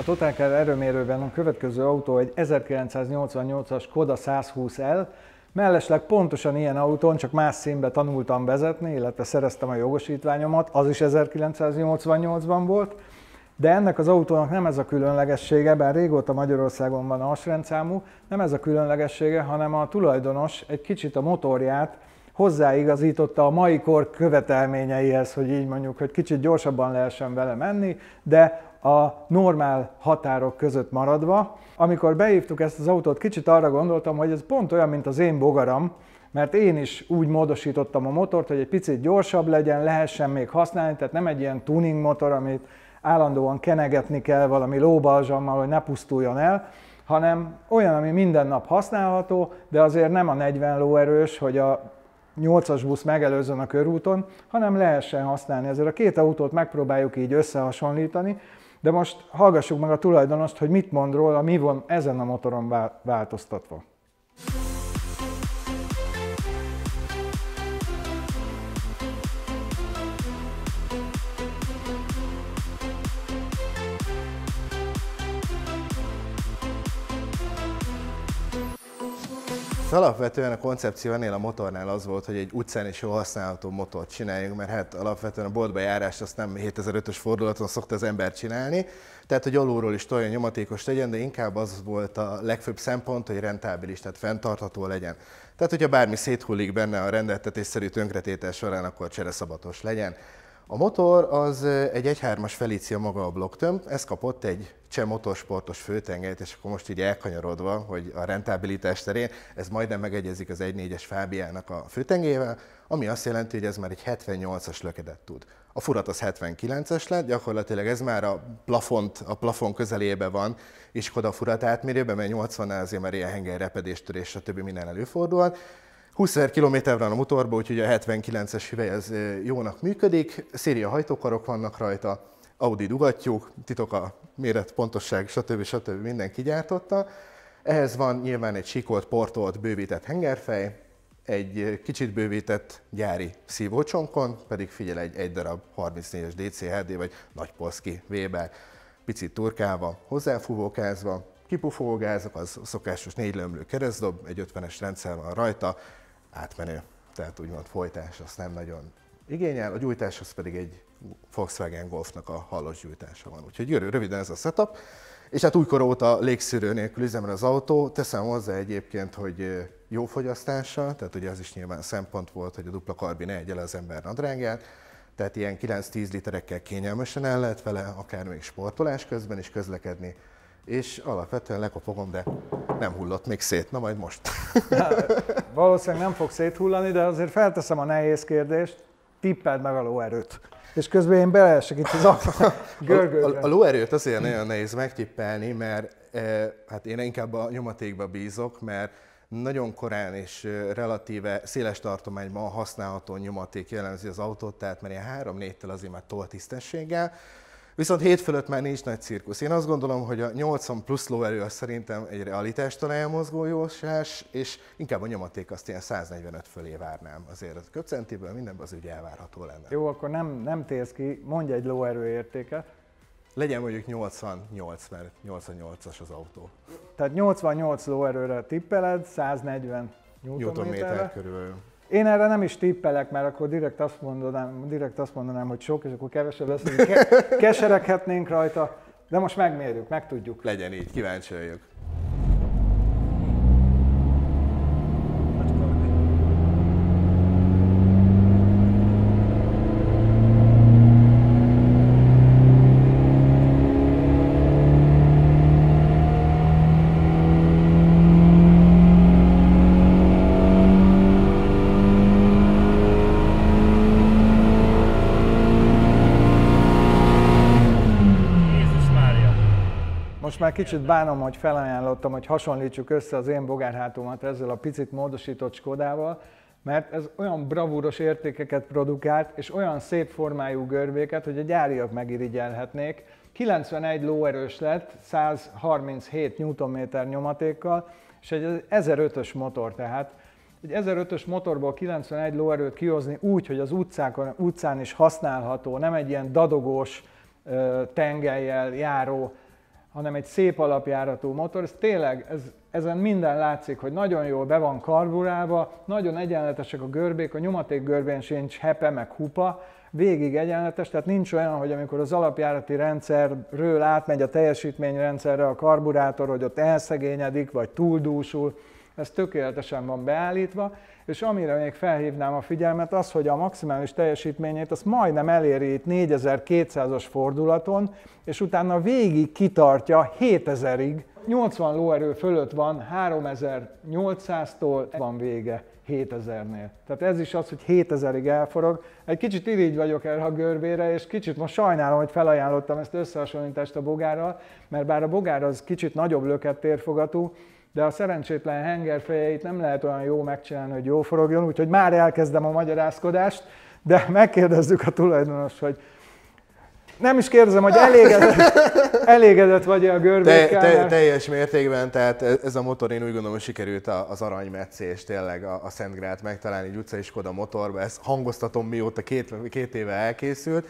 A Totalcar erőmérőben a következő autó egy 1988-as Škoda 120L, mellesleg pontosan ilyen autón, csak más színbe tanultam vezetni, illetve szereztem a jogosítványomat, az is 1988-ban volt, de ennek az autónak nem ez a különlegessége, bár régóta Magyarországon van alsrendszámú, nem ez a különlegessége, hanem a tulajdonos egy kicsit a motorját hozzáigazította a mai kor követelményeihez, hogy így mondjuk, hogy kicsit gyorsabban lehessen vele menni, de a normál határok között maradva. Amikor beívtuk ezt az autót, kicsit arra gondoltam, hogy ez pont olyan, mint az én bogaram, mert én is úgy módosítottam a motort, hogy egy picit gyorsabb legyen, lehessen még használni, tehát nem egy ilyen tuning motor, amit állandóan kenegetni kell valami lóbalzsammal, hogy ne pusztuljon el, hanem olyan, ami minden nap használható, de azért nem a 40 lóerős, hogy a 8-as busz megelőzzön a körúton, hanem lehessen használni. Ezért a két autót megpróbáljuk így összehasonlítani, de most hallgassuk meg a tulajdonost, hogy mit mond róla, mi van ezen a motoron változtatva. Alapvetően a koncepció ennél a motornál az volt, hogy egy utcán is jól használható motort csináljunk, mert hát alapvetően a boltba járást azt nem 7005-ös fordulaton szokta az ember csinálni, tehát hogy alulról is olyan nyomatékos legyen, de inkább az volt a legfőbb szempont, hogy rentábilis, tehát fenntartható legyen. Tehát, hogyha bármi széthullik benne a rendeltetésszerű tönkretétel során, akkor csereszabatos legyen. A motor az egy 1.3-as Felicia maga a blokktömb, ez kapott egy cseh motorsportos főtengelyt, és akkor most így elkanyarodva, hogy a rentabilitás terén ez majdnem megegyezik az 1.4-es Fabiának a főtengelyével, ami azt jelenti, hogy ez már egy 78-as lökedet tud. A furat az 79-es lett, gyakorlatilag ez már a plafon közelébe van, és Škoda furat átmérőben, mert 80-nál azért már ilyen hengerrepedéstörés, stb. Minden előfordul. 20 000 km van a motorban, úgyhogy a 79-es hüvely az jónak működik, széria hajtókarok vannak rajta, Audi dugattyúk, titok a méret, pontosság, stb. Mindenki gyártotta. Ehhez van nyilván egy sikolt, portolt, bővített hengerfej, egy kicsit bővített gyári szívócsonkon, pedig figyel egy darab 34-es DCHD vagy nagy Polski Weber, picit turkálva, hozzáfúvókázva, kipufogógázok, az szokásos 4 lömlő keresztdob, egy 50-es rendszer van rajta, átmenő, tehát úgymond folytás, azt nem nagyon igényel, a gyújtáshoz pedig egy Volkswagen Golfnak a hallos gyújtása van. Úgyhogy röviden ez a setup, és hát újkor óta légszűrő nélkül üzemel az autó, teszem hozzá egyébként, hogy jó fogyasztása, tehát ugye az is nyilván szempont volt, hogy a dupla karbi ne egye le az ember nadrágját, tehát ilyen 9-10 literekkel kényelmesen el lehet vele, akár még sportolás közben is közlekedni, és alapvetően lekopogom, de nem hullott még szét, na majd most. Valószínűleg nem fog széthullani, de azért felteszem a nehéz kérdést, tippeld meg a lóerőt. És közben én beleesek itt az görgőre. A lóerőt azért nagyon nehéz megtippelni, mert hát én inkább a nyomatékba bízok, mert nagyon korán és relatíve széles tartományban használható nyomaték jellemzi az autót, tehát már ilyen 3-4-től azért már tol tisztességgel. Viszont 7 fölött már nincs nagy cirkusz. Én azt gondolom, hogy a 80 plusz lóerő az szerintem egy realitástól elmozgó jósás, és inkább a nyomaték azt ilyen 145 fölé várnám. Azért a köbcentiből mindenben az ügy elvárható lenne. Jó, akkor nem térsz ki, mondj egy lóerő értéket. Legyen mondjuk 88, mert 88-as az autó. Tehát 88 lóerőre tippeled, 140 Newtonméter körül. Én erre nem is tippelek, mert akkor direkt azt mondanám, hogy sok, és akkor kevesebb lesz, kesereghetnénk rajta, de most megmérjük, megtudjuk. Legyen így, kíváncsi vagyok. Most már kicsit bánom, hogy felajánlottam, hogy hasonlítsuk össze az én bogárhátomat ezzel a picit módosított Škodával, mert ez olyan bravúros értékeket produkált, és olyan szép formájú görbéket, hogy a gyáriak megirigyelhetnék. 91 lóerős lett, 137 Nm nyomatékkal, és egy 1005-ös motor, tehát egy 1005-ös motorból 91 lóerőt kihozni úgy, hogy az utcán is használható, nem egy ilyen dadogós tengellyel járó hanem egy szép alapjáratú motor. Ez tényleg, ezen minden látszik, hogy nagyon jól be van karburálva, nagyon egyenletesek a görbék, a nyomaték görbén sincs hepe meg hupa, végig egyenletes, tehát nincs olyan, hogy amikor az alapjárati rendszerről átmegy a teljesítményrendszerre a karburátor, hogy ott elszegényedik, vagy túldúsul, ez tökéletesen van beállítva, és amire még felhívnám a figyelmet az, hogy a maximális teljesítményét azt majdnem eléri itt 4200-as fordulaton, és utána végig kitartja 7000-ig, 80 lóerő fölött van, 3800-tól van vége 7000-nél. Tehát ez is az, hogy 7000-ig elforog. Egy kicsit irigy vagyok erre a görbére, és kicsit most sajnálom, hogy felajánlottam ezt összehasonlítást a bogárral, mert bár a bogár az kicsit nagyobb lökettérfogatú, de a szerencsétlen hengerfejeit nem lehet olyan jó megcsinálni, hogy jó forogjon, úgyhogy már elkezdem a magyarázkodást, de megkérdezzük a tulajdonost, hogy nem is kérdezem, hogy elégedett vagy-e a görbékkel? Teljes mértékben, tehát ez a motor, én úgy gondolom, hogy sikerült az aranymetszés, tényleg a Szent Grált megtalálni egy utcai Skoda motorba, ezt hangoztatom mióta két éve elkészült.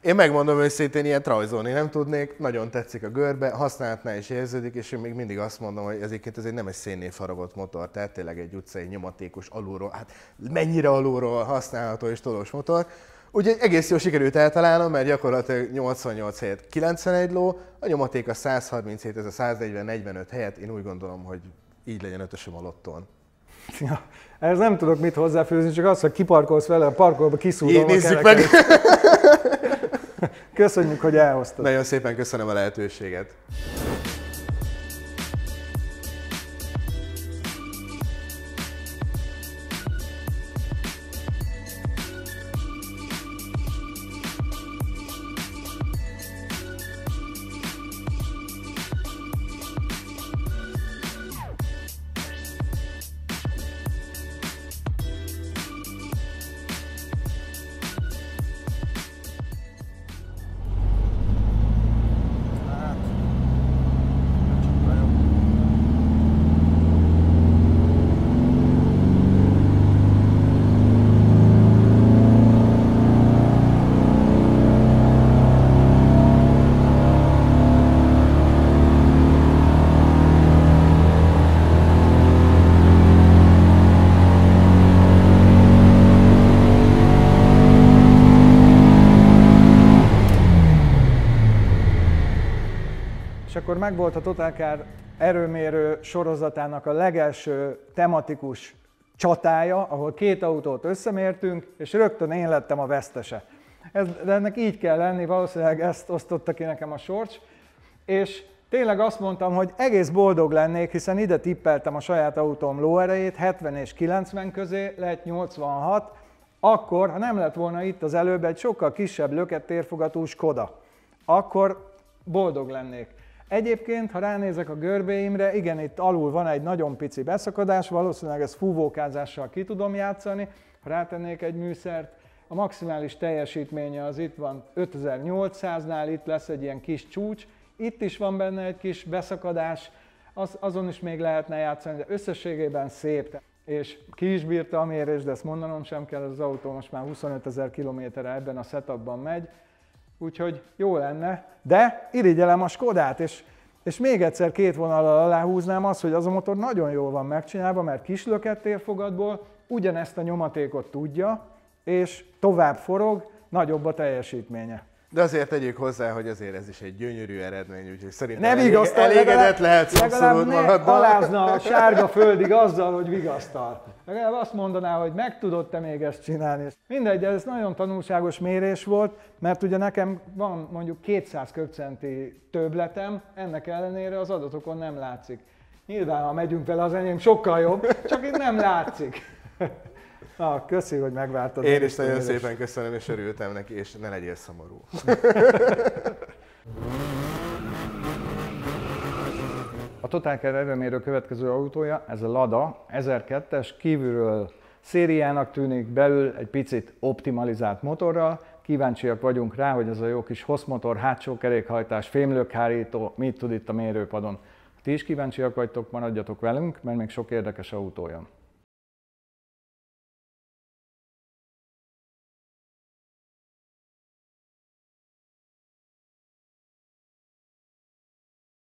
Én megmondom őszintén, ilyet rajzolni nem tudnék, nagyon tetszik a görbe, használatnál is érződik, és én még mindig azt mondom, hogy ezért ez nem egy szénnél faragott motor, tehát tényleg egy utcai nyomatékos alulról, hát mennyire alulról használható és tolós motor. Úgyhogy egész jól sikerült eltalálnom, mert gyakorlatilag 88 helyett 91 ló, a nyomaték a 137, ez a 140-45 helyett, én úgy gondolom, hogy így legyen ötösöm a lottón. Ja, ehhez nem tudok mit hozzáfűzni, csak az, hogy kiparkolsz vele, a parkolba kiszúrom a nézzük meg! Köszönjük, hogy elhoztad. Nagyon szépen köszönöm a lehetőséget. És akkor megvolt a Totalcar erőmérő sorozatának a legelső tematikus csatája, ahol két autót összemértünk, és rögtön én lettem a vesztese. De ennek így kell lenni, valószínűleg ezt osztotta ki nekem a sorcs, és tényleg azt mondtam, hogy egész boldog lennék, hiszen ide tippeltem a saját autóm lóerejét, 70 és 90 közé, lett 86, akkor, ha nem lett volna itt az előbb egy sokkal kisebb lökettérfogatú Skoda, akkor boldog lennék. Egyébként, ha ránézek a görbéimre, igen, itt alul van egy nagyon pici beszakadás, valószínűleg ezt fúvókázással ki tudom játszani, ha rátennék egy műszert. A maximális teljesítménye az itt van 5800-nál, itt lesz egy ilyen kis csúcs, itt is van benne egy kis beszakadás, azon is még lehetne játszani, de összességében szép. És ki is bírta a mérés, de ezt mondanom sem kell, az autó most már 25 000 kilométerre ebben a setupban megy, úgyhogy jó lenne, de irigyelem a Skodát, és még egyszer két vonallal aláhúznám azt, hogy az a motor nagyon jól van megcsinálva, mert kis lökettérfogatból ugyanezt a nyomatékot tudja, és tovább forog, nagyobb a teljesítménye. De azért tegyük hozzá, hogy azért ez is egy gyönyörű eredmény, úgyhogy szerintem elégedett lehetsz abszolút magaddal. Alázna a sárga földig azzal, hogy vigasztal. Legalább azt mondaná, hogy meg tudod te még ezt csinálni. Mindegy, ez nagyon tanulságos mérés volt, mert ugye nekem van mondjuk 200 köbcenti többletem, ennek ellenére az adatokon nem látszik. Nyilván, ha megyünk vele, az enyém sokkal jobb, csak itt nem látszik. Na, köszi, hogy megvártad. Én is nagyon szépen köszönöm, és örültem neki, és ne legyél szomorú. A Totalcar erőmérő következő autója, ez a Lada 1002-es, kívülről szériának tűnik, belül egy picit optimalizált motorral. Kíváncsiak vagyunk rá, hogy ez a jó kis hosszmotor, hátsó kerékhajtás, fémlökhárító, mit tud itt a mérőpadon. Ha ti is kíváncsiak vagytok, maradjatok velünk, mert még sok érdekes autó jön.